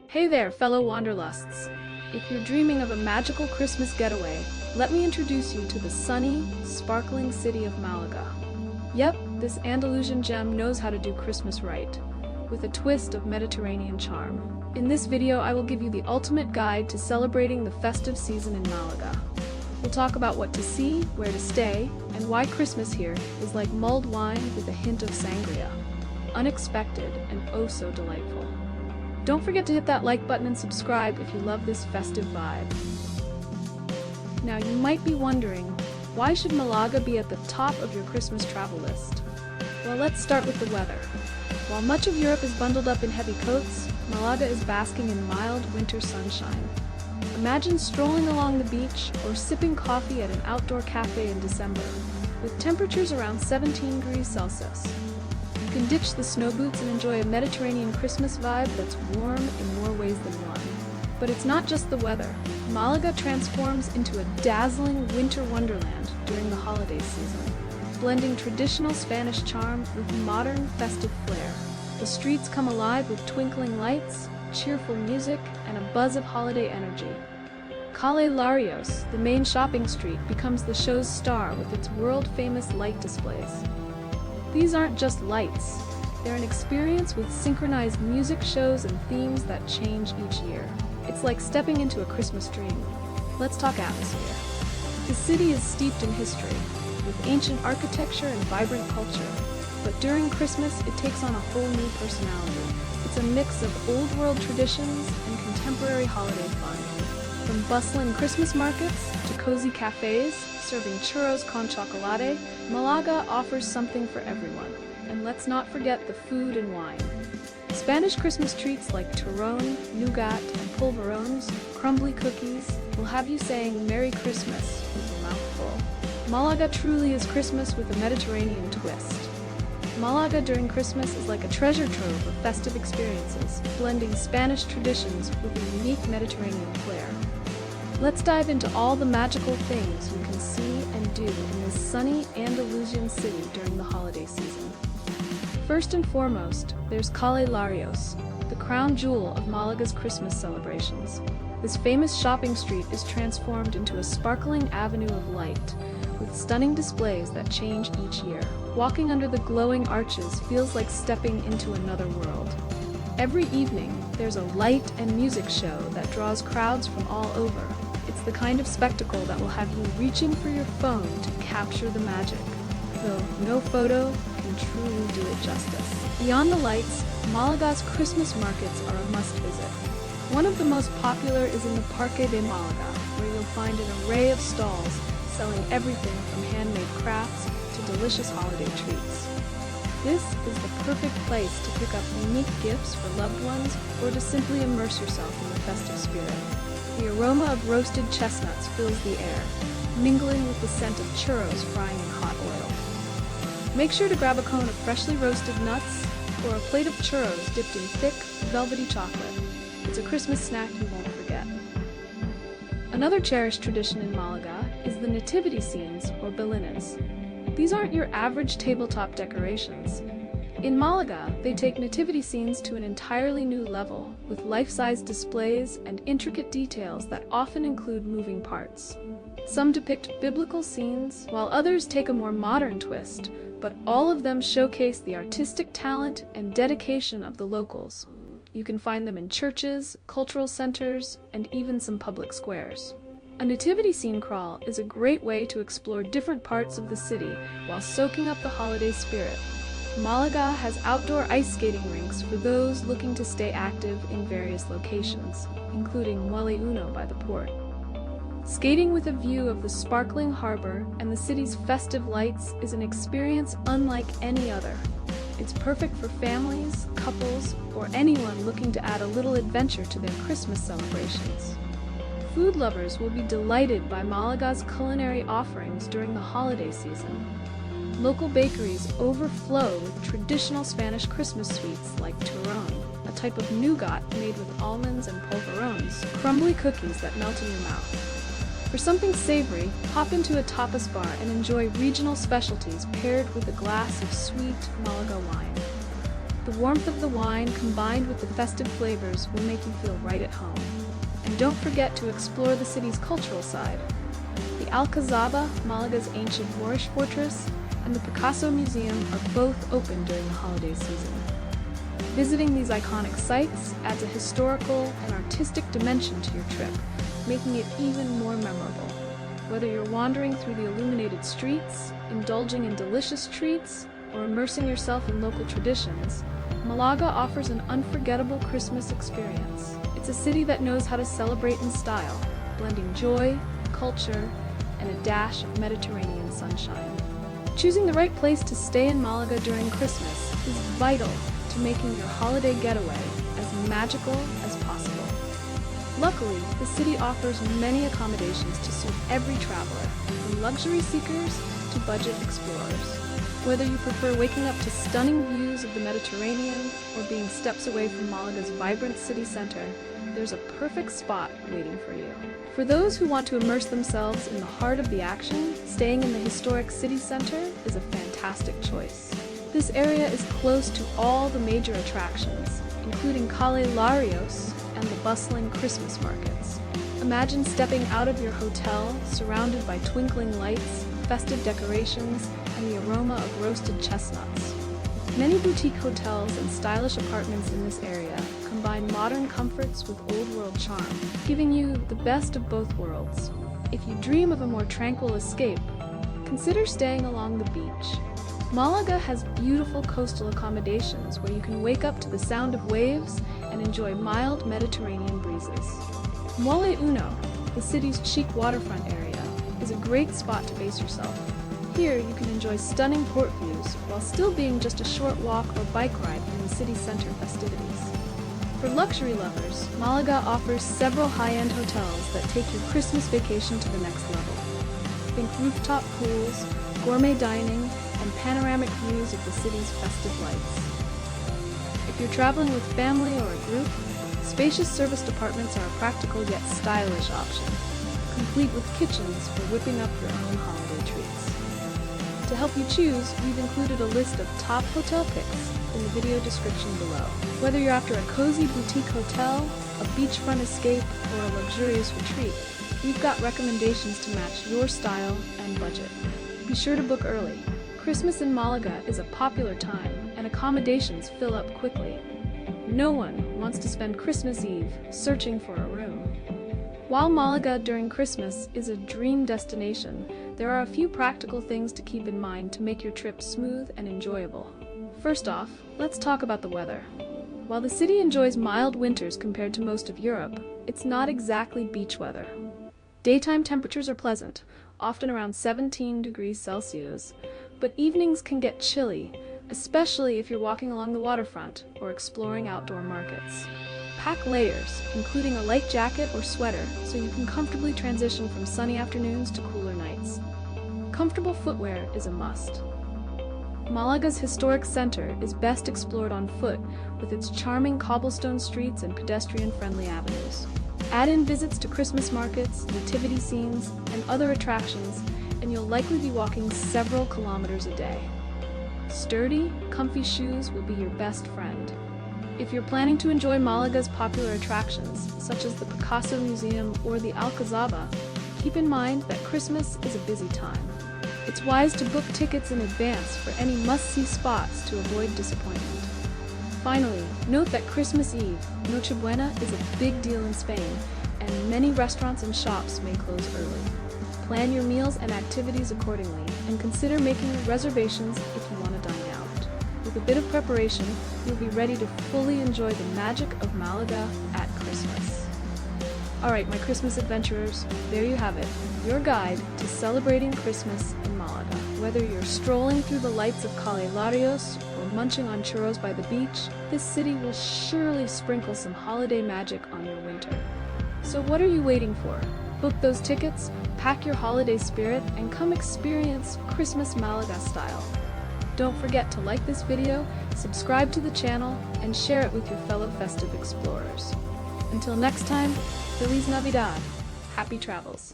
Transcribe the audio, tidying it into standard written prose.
Hey there, fellow wanderlusts. If you're dreaming of a magical Christmas getaway, let me introduce you to the sunny, sparkling city of Malaga. Yep, this Andalusian gem knows how to do Christmas right, with a twist of Mediterranean charm. In this video, I will give you the ultimate guide to celebrating the festive season in Malaga. We'll talk about what to see, where to stay, and why Christmas here is like mulled wine with a hint of sangria. Unexpected and oh so delightful. Don't forget to hit that like button and subscribe if you love this festive vibe. Now you might be wondering, why should Malaga be at the top of your Christmas travel list? Well, let's start with the weather. While much of Europe is bundled up in heavy coats, Malaga is basking in mild winter sunshine. Imagine strolling along the beach or sipping coffee at an outdoor cafe in December, with temperatures around 17 degrees Celsius. You can ditch the snow boots and enjoy a Mediterranean Christmas vibe that's warm in more ways than one. But it's not just the weather. Malaga transforms into a dazzling winter wonderland during the holiday season, blending traditional Spanish charm with modern festive flair. The streets come alive with twinkling lights, cheerful music, and a buzz of holiday energy. Calle Larios, the main shopping street, becomes the show's star with its world-famous light displays. These aren't just lights, they're an experience with synchronized music shows and themes that change each year. It's like stepping into a Christmas dream. Let's talk atmosphere. The city is steeped in history, with ancient architecture and vibrant culture. But during Christmas, it takes on a whole new personality. It's a mix of old-world traditions and contemporary holiday fun. From bustling Christmas markets to cozy cafes serving churros con chocolate, Malaga offers something for everyone. And let's not forget the food and wine. Spanish Christmas treats like turrón, nougat, and polvorones, crumbly cookies, will have you saying Merry Christmas with your mouth full. Malaga truly is Christmas with a Mediterranean twist. Malaga during Christmas is like a treasure trove of festive experiences, blending Spanish traditions with a unique Mediterranean flair. Let's dive into all the magical things you can see and do in this sunny Andalusian city during the holiday season. First and foremost, there's Calle Larios, the crown jewel of Malaga's Christmas celebrations. This famous shopping street is transformed into a sparkling avenue of light, with stunning displays that change each year. Walking under the glowing arches feels like stepping into another world. Every evening, there's a light and music show that draws crowds from all over. It's the kind of spectacle that will have you reaching for your phone to capture the magic, though no photo can truly do it justice. Beyond the lights, Malaga's Christmas markets are a must-visit. One of the most popular is in the Parque de Malaga, where you'll find an array of stalls selling everything from handmade crafts to delicious holiday treats. This is the perfect place to pick up unique gifts for loved ones or to simply immerse yourself in the festive spirit. The aroma of roasted chestnuts fills the air, mingling with the scent of churros frying in hot oil. Make sure to grab a cone of freshly roasted nuts or a plate of churros dipped in thick, velvety chocolate. It's a Christmas snack you won't forget. Another cherished tradition in Malaga is the nativity scenes, or balinas. These aren't your average tabletop decorations. In Malaga, they take nativity scenes to an entirely new level, with life-size displays and intricate details that often include moving parts. Some depict biblical scenes, while others take a more modern twist, but all of them showcase the artistic talent and dedication of the locals. You can find them in churches, cultural centers, and even some public squares. A nativity scene crawl is a great way to explore different parts of the city while soaking up the holiday spirit. Malaga has outdoor ice skating rinks for those looking to stay active in various locations, including Muelle Uno by the port. Skating with a view of the sparkling harbor and the city's festive lights is an experience unlike any other. It's perfect for families, couples, or anyone looking to add a little adventure to their Christmas celebrations. Food lovers will be delighted by Malaga's culinary offerings during the holiday season. Local bakeries overflow with traditional Spanish Christmas sweets like turrón, a type of nougat made with almonds and polvorones, crumbly cookies that melt in your mouth. For something savory, hop into a tapas bar and enjoy regional specialties paired with a glass of sweet Malaga wine. The warmth of the wine combined with the festive flavors will make you feel right at home. And don't forget to explore the city's cultural side. The Alcazaba, Malaga's ancient Moorish fortress, and the Picasso Museum are both open during the holiday season. Visiting these iconic sites adds a historical and artistic dimension to your trip, making it even more memorable. Whether you're wandering through the illuminated streets, indulging in delicious treats, or immersing yourself in local traditions, Malaga offers an unforgettable Christmas experience. It's a city that knows how to celebrate in style, blending joy, culture, and a dash of Mediterranean sunshine. Choosing the right place to stay in Malaga during Christmas is vital to making your holiday getaway as magical as possible. Luckily, the city offers many accommodations to suit every traveler, from luxury seekers to budget explorers. Whether you prefer waking up to stunning views of the Mediterranean or being steps away from Malaga's vibrant city center, there's a perfect spot waiting for you. For those who want to immerse themselves in the heart of the action, staying in the historic city center is a fantastic choice. This area is close to all the major attractions, including Calle Larios and the bustling Christmas markets. Imagine stepping out of your hotel, surrounded by twinkling lights, festive decorations, and the aroma of roasted chestnuts. Many boutique hotels and stylish apartments in this area combine modern comforts with old-world charm, giving you the best of both worlds. If you dream of a more tranquil escape, consider staying along the beach. Malaga has beautiful coastal accommodations where you can wake up to the sound of waves and enjoy mild Mediterranean breezes. Mole Uno, the city's chic waterfront area, is a great spot to base yourself. Here you can enjoy stunning port views while still being just a short walk or bike ride from the city center festivities. For luxury lovers, Malaga offers several high-end hotels that take your Christmas vacation to the next level. Think rooftop pools, gourmet dining, and panoramic views of the city's festive lights. If you're traveling with family or a group, spacious serviced apartments are a practical yet stylish option, complete with kitchens for whipping up your own holiday treats. To help you choose, we've included a list of top hotel picks in the video description below. Whether you're after a cozy boutique hotel, a beachfront escape, or a luxurious retreat, we've got recommendations to match your style and budget. Be sure to book early. Christmas in Malaga is a popular time, and accommodations fill up quickly. No one wants to spend Christmas Eve searching for a room. While Malaga during Christmas is a dream destination, there are a few practical things to keep in mind to make your trip smooth and enjoyable. First off, let's talk about the weather. While the city enjoys mild winters compared to most of Europe, it's not exactly beach weather. Daytime temperatures are pleasant, often around 17 degrees Celsius, but evenings can get chilly, especially if you're walking along the waterfront or exploring outdoor markets. Pack layers, including a light jacket or sweater, so you can comfortably transition from sunny afternoons to cooler nights. Comfortable footwear is a must. Malaga's historic center is best explored on foot with its charming cobblestone streets and pedestrian-friendly avenues. Add in visits to Christmas markets, nativity scenes, and other attractions, and you'll likely be walking several kilometers a day. Sturdy, comfy shoes will be your best friend. If you're planning to enjoy Malaga's popular attractions, such as the Picasso Museum or the Alcazaba, keep in mind that Christmas is a busy time. It's wise to book tickets in advance for any must-see spots to avoid disappointment. Finally, note that Christmas Eve, Nochebuena, is a big deal in Spain, and many restaurants and shops may close early. Plan your meals and activities accordingly, and consider making reservations if you want to dine out. With a bit of preparation, you'll be ready to fully enjoy the magic of Malaga at Christmas. Alright, my Christmas adventurers, there you have it, your guide to celebrating Christmas in Malaga. Whether you're strolling through the lights of Calle Larios or munching on churros by the beach, this city will surely sprinkle some holiday magic on your winter. So what are you waiting for? Book those tickets, pack your holiday spirit, and come experience Christmas Malaga style. Don't forget to like this video, subscribe to the channel, and share it with your fellow festive explorers. Until next time, Feliz Navidad! Happy travels!